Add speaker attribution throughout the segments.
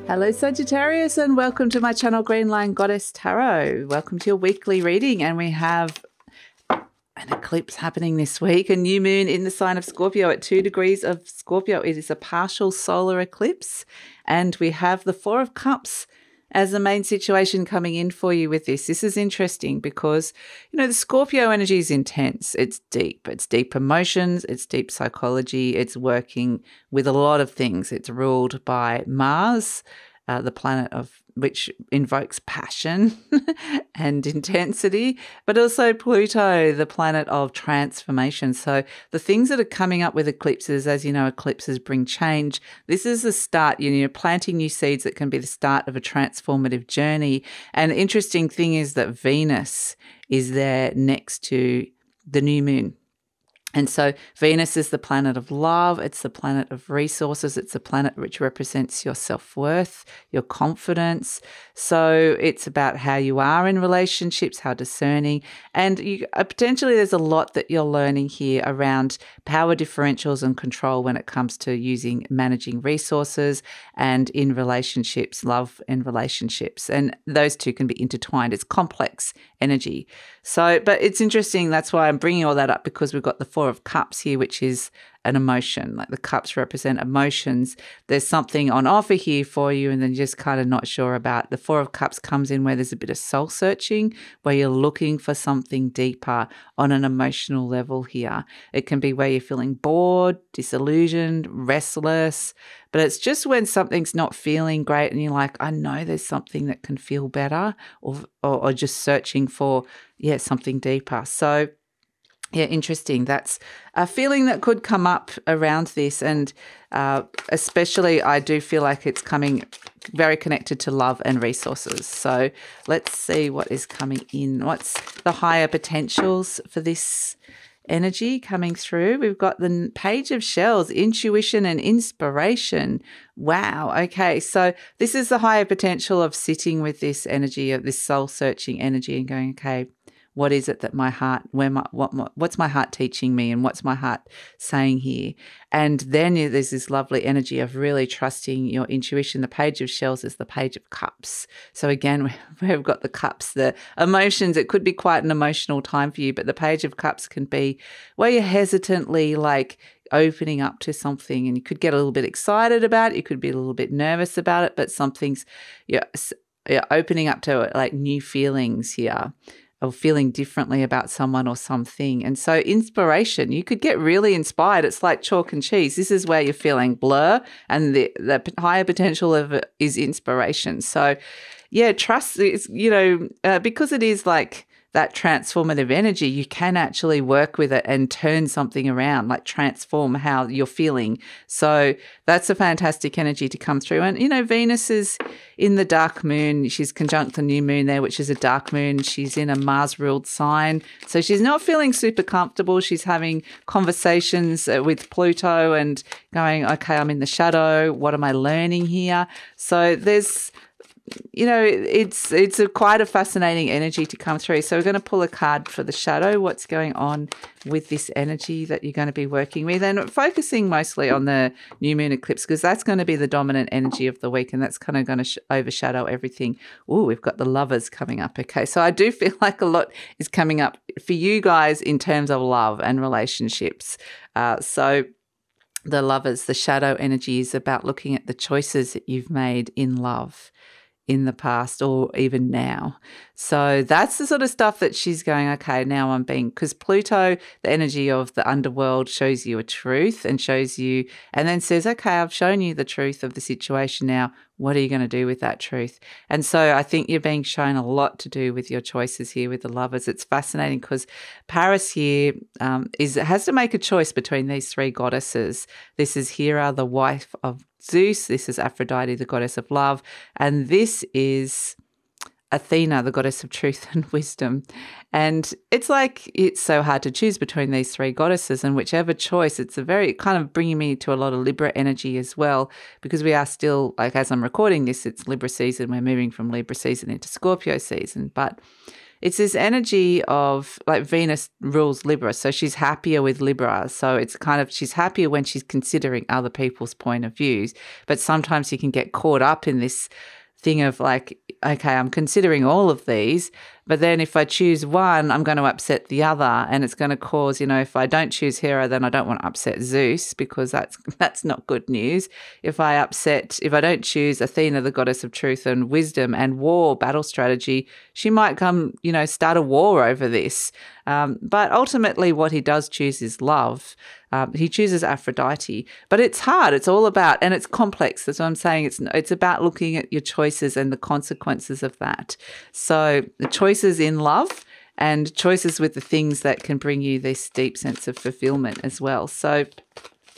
Speaker 1: Hello Sagittarius, and welcome to my channel Green Line Goddess Tarot. Welcome to your weekly reading, and we have an eclipse happening this week, a new moon in the sign of Scorpio at 2 degrees of Scorpio. It is a partial solar eclipse, and we have the Four of Cups as the main situation coming in for you with this. This is interesting because, you know, the Scorpio energy is intense. It's deep. It's deep emotions. It's deep psychology. It's working with a lot of things. It's ruled by Mars, the planet of which invokes passion and intensity, but also Pluto, the planet of transformation. So the things that are coming up with eclipses, as you know, eclipses bring change. This is the start, you're planting new seeds that can be the start of a transformative journey. And the interesting thing is that Venus is there next to the new moon. And so Venus is the planet of love. It's the planet of resources. It's a planet which represents your self-worth, your confidence. So it's about how you are in relationships, how discerning. And potentially there's a lot that you're learning here around power differentials and control when it comes to managing resources and in relationships, love and relationships. And those two can be intertwined. It's complex energy. So, but it's interesting. That's why I'm bringing all that up, because we've got the Four of Cups here, which is an emotion. Like the cups represent emotions. There's something on offer here for you, and then you're just kind of not sure about. The Four of Cups comes in where there's a bit of soul searching, where you're looking for something deeper on an emotional level here. It can be where you're feeling bored, disillusioned, restless, but it's just when something's not feeling great and you're like, I know there's something that can feel better, or just searching for, something deeper. So yeah, interesting. That's a feeling that could come up around this. And especially I do feel like it's coming very connected to love and resources. So let's see what is coming in. What's the higher potentials for this energy coming through? We've got the Page of Shells, intuition and inspiration. Wow. Okay. So this is the higher potential of sitting with this energy, of this soul searching energy, and going, okay, what is it that my heart, what's my heart teaching me, and what's my heart saying here? And then there's this lovely energy of really trusting your intuition. The Page of Shells is the Page of Cups. So again, we've got the cups, the emotions. It could be quite an emotional time for you, but the Page of Cups can be where you're hesitantly like opening up to something, and you could get a little bit excited about it. You could be a little bit nervous about it, but something's, you're opening up to like new feelings here, or feeling differently about someone or something. And so inspiration, you could get really inspired. It's like chalk and cheese. This is where you're feeling blur, and the higher potential of it is inspiration. So yeah, trust is, because it is like that transformative energy, you can actually work with it and turn something around, like transform how you're feeling. So that's a fantastic energy to come through. And, Venus is in the dark moon. She's conjunct the new moon there, which is a dark moon. She's in a Mars-ruled sign. So she's not feeling super comfortable. She's having conversations with Pluto and going, okay, I'm in the shadow. What am I learning here? So there's, it's quite a fascinating energy to come through. So we're going to pull a card for the shadow. What's going on with this energy that you're going to be working with, and focusing mostly on the new moon eclipse, because that's going to be the dominant energy of the week, and that's kind of going to overshadow everything. Oh, we've got the Lovers coming up. Okay, so I do feel like a lot is coming up for you guys in terms of love and relationships. So the Lovers, the shadow energy is about looking at the choices that you've made in love in the past or even now. So that's the sort of stuff that she's going, okay, now I'm being, because Pluto, the energy of the underworld, shows you a truth and shows you, and then says, okay, I've shown you the truth of the situation now. What are you going to do with that truth? And so I think you're being shown a lot to do with your choices here with the Lovers. It's fascinating because Paris here has to make a choice between these three goddesses. This is Hera, the wife of Zeus. This is Aphrodite, the goddess of love. And this is Athena, the goddess of truth and wisdom. And it's like, it's so hard to choose between these three goddesses, and whichever choice, it's a very kind of bringing me to a lot of Libra energy as well, because we are still, like as I'm recording this, it's Libra season. We're moving from Libra season into Scorpio season. But it's this energy of like Venus rules Libra. So she's happier with Libra. So it's kind of, she's happier when she's considering other people's point of views. But sometimes you can get caught up in this thing of like, okay, I'm considering all of these, but then if I choose one, I'm going to upset the other, and it's going to cause, if I don't choose Hera, then I don't want to upset Zeus, because that's not good news. If I don't choose Athena, the goddess of truth and wisdom and war, battle strategy, she might come, start a war over this. But ultimately what he does choose is love. He chooses Aphrodite, but it's hard. It's all about, and it's complex. That's what I'm saying. It's about looking at your choices and the consequences of that. So the choices in love and choices with the things that can bring you this deep sense of fulfillment as well. So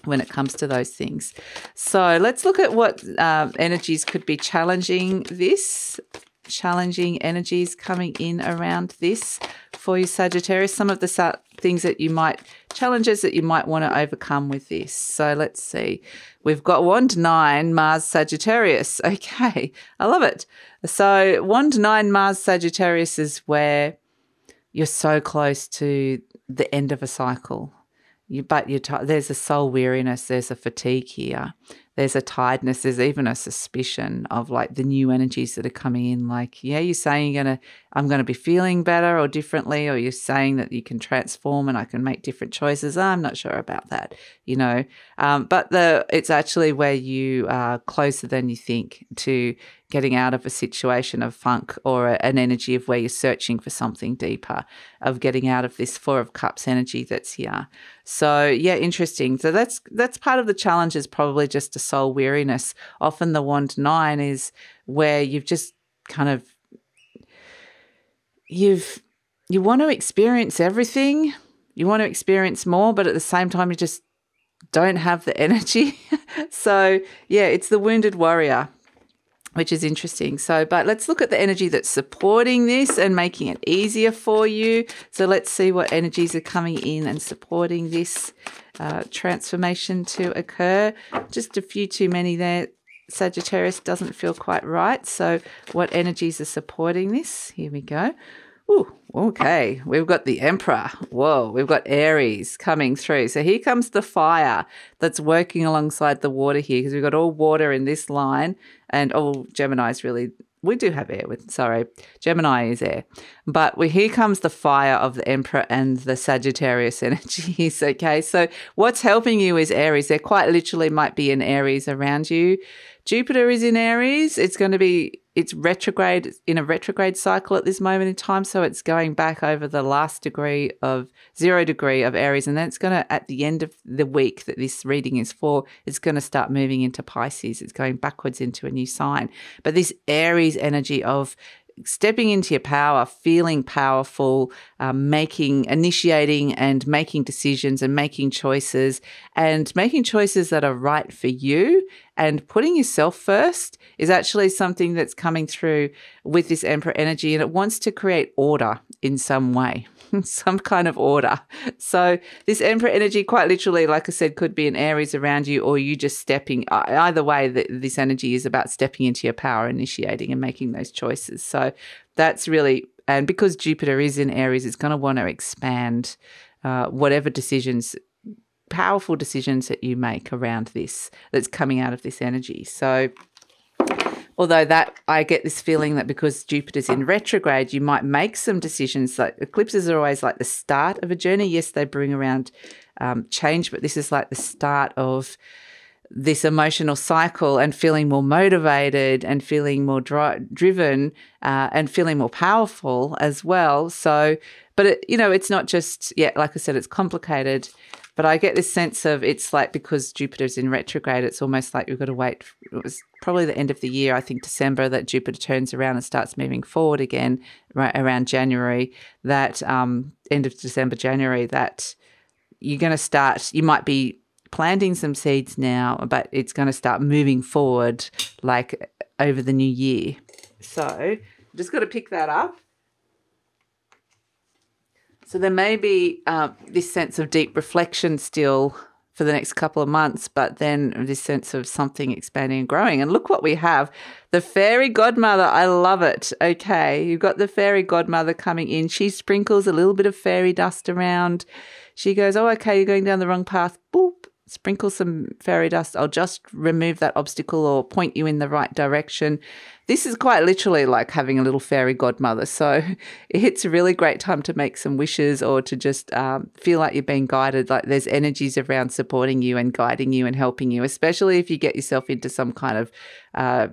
Speaker 1: when it comes to those things. So let's look at what energies could be challenging energies coming in around this for you, Sagittarius. Some of the challenges that you might want to overcome with this. So let's see. We've got Wand 9, Mars, Sagittarius. Okay, I love it. So Wand 9, Mars, Sagittarius is where you're so close to the end of a cycle. There's a soul weariness, there's a fatigue here. There's a tiredness, there's even a suspicion of like the new energies that are coming in. Like, yeah, you're saying I'm going to be feeling better or differently, or you're saying that you can transform and I can make different choices. I'm not sure about that, but it's actually where you are closer than you think to getting out of a situation of funk or an energy of where you're searching for something deeper, of getting out of this Four of Cups energy that's here. So yeah, interesting. So that's part of the challenge, is probably just a soul weariness. Often the Wand 9 is where you've just kind of, you want to experience everything. You want to experience more, but at the same time you just don't have the energy. So yeah, it's the wounded warrior, which is interesting. So, but let's look at the energy that's supporting this and making it easier for you. So let's see what energies are coming in and supporting this transformation to occur. Just a few too many there. Sagittarius doesn't feel quite right. So what energies are supporting this? Here we go. Ooh, okay. We've got the Emperor. Whoa, we've got Aries coming through. So here comes the fire that's working alongside the water here, because we've got all water in this line, and all Gemini's really, we do have air Gemini is air. But here comes the fire of the Emperor and the Sagittarius energies, okay? So what's helping you is Aries. There quite literally might be an Aries around you. Jupiter is in Aries. It's retrograde, in a retrograde cycle at this moment in time. So it's going back over the last 0 degree of Aries. And then it's going to, at the end of the week that this reading is for, it's going to start moving into Pisces. It's going backwards into a new sign. But this Aries energy of stepping into your power, feeling powerful, initiating and making decisions and making choices that are right for you, and putting yourself first is actually something that's coming through with this Emperor energy, and it wants to create order in some way. Some kind of order. So this Emperor energy, quite literally, like I said, could be an Aries around you, or you just stepping. Either way, this energy is about stepping into your power, initiating and making those choices. So that's really, and because Jupiter is in Aries, it's going to want to expand whatever powerful decisions that you make around this that's coming out of this energy. So although I get this feeling that because Jupiter's in retrograde, you might make some decisions. Like eclipses are always like the start of a journey. Yes, they bring around change, but this is like the start of this emotional cycle, and feeling more motivated and feeling more driven and feeling more powerful as well. So, but it's not just, like I said, it's complicated. But I get this sense of, it's like, because Jupiter's in retrograde, it's almost like we've got to wait. It was probably the end of the year, I think December, that Jupiter turns around and starts moving forward again, right around January, that end of December, January, that you're going to start, you might be planting some seeds now, but it's going to start moving forward like over the new year. So just got to pick that up. So there may be this sense of deep reflection still for the next couple of months, but then this sense of something expanding and growing. And look what we have. The fairy godmother. I love it. Okay, you've got the fairy godmother coming in. She sprinkles a little bit of fairy dust around. She goes, oh, okay, you're going down the wrong path. Boop. Sprinkle some fairy dust. I'll just remove that obstacle or point you in the right direction. This is quite literally like having a little fairy godmother. So it's a really great time to make some wishes or to just feel like you're being guided, like there's energies around supporting you and guiding you and helping you, especially if you get yourself into some kind of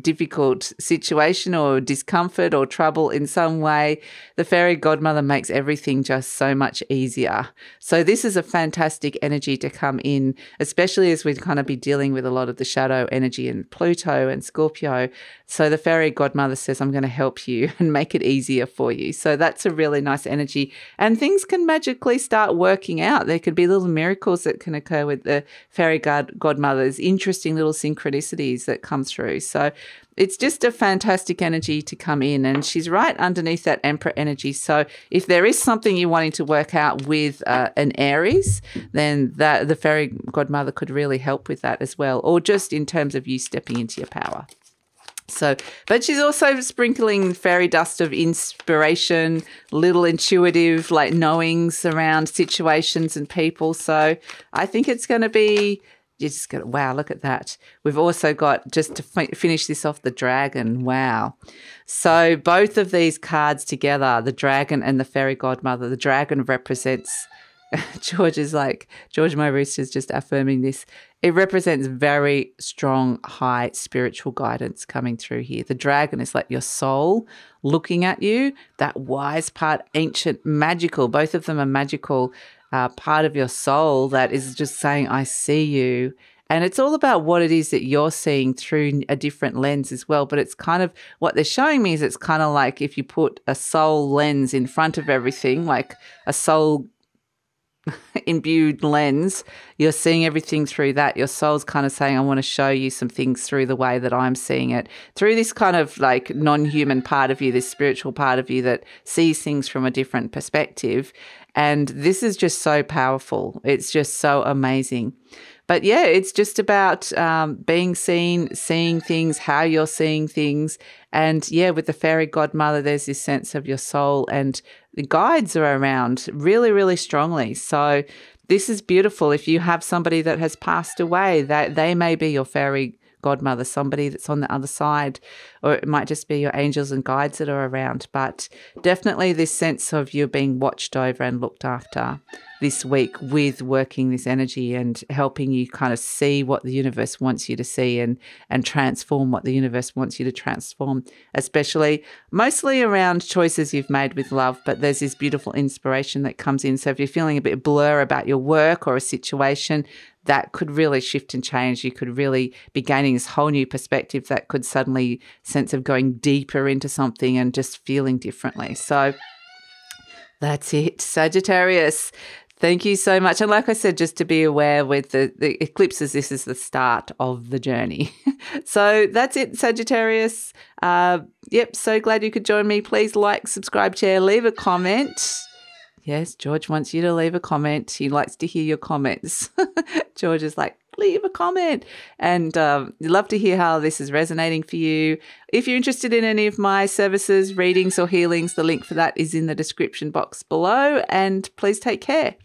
Speaker 1: difficult situation or discomfort or trouble in some way. The fairy godmother makes everything just so much easier. So this is a fantastic energy to come in, especially as we kind of be dealing with a lot of the shadow energy and Pluto and Scorpio. So the fairy godmother says, I'm going to help you and make it easier for you. So that's a really nice energy. And things can magically start working out. There could be little miracles that can occur with the fairy godmother's interesting little synchronicities that come through. So it's just a fantastic energy to come in, and she's right underneath that Emperor energy. So if there is something you're wanting to work out with an Aries, then the fairy godmother could really help with that as well, or just in terms of you stepping into your power. So, but she's also sprinkling fairy dust of inspiration, little intuitive like knowings around situations and people. So I think it's going to be, you just got, wow, look at that. We've also got, just to finish this off, the dragon. Wow. So both of these cards together, the dragon and the fairy godmother, the dragon represents, George, my rooster's just affirming this. It represents very strong, high spiritual guidance coming through here. The dragon is like your soul looking at you, that wise part, ancient, magical. Both of them are magical part of your soul that is just saying, I see you. And it's all about what it is that you're seeing through a different lens as well. But it's kind of, what they're showing me is it's kind of like if you put a soul lens in front of everything, like a soul imbued lens, you're seeing everything through that. Your soul's kind of saying, I want to show you some things through the way that I'm seeing it, through this kind of like non-human part of you, this spiritual part of you that sees things from a different perspective. And this is just so powerful. It's just so amazing. But yeah, it's just about being seen, seeing things, how you're seeing things. And yeah, with the fairy godmother, there's this sense of your soul, and the guides are around really, really strongly. So this is beautiful. If you have somebody that has passed away, that they may be your fairy godmother, somebody that's on the other side, or it might just be your angels and guides that are around. But definitely this sense of you being watched over and looked after this week with working this energy and helping you kind of see what the universe wants you to see and transform what the universe wants you to transform, especially mostly around choices you've made with love. But there's this beautiful inspiration that comes in. So if you're feeling a bit blur about your work or a situation, that could really shift and change. You could really be gaining this whole new perspective that could suddenly sense of going deeper into something and just feeling differently. So that's it, Sagittarius. Thank you so much. And like I said, just to be aware with the eclipses, this is the start of the journey. So that's it, Sagittarius. Yep, so glad you could join me. Please like, subscribe, share, leave a comment. Yes, George wants you to leave a comment. He likes to hear your comments. George is like, leave a comment. And love to hear how this is resonating for you. If you're interested in any of my services, readings or healings, the link for that is in the description box below. And please take care.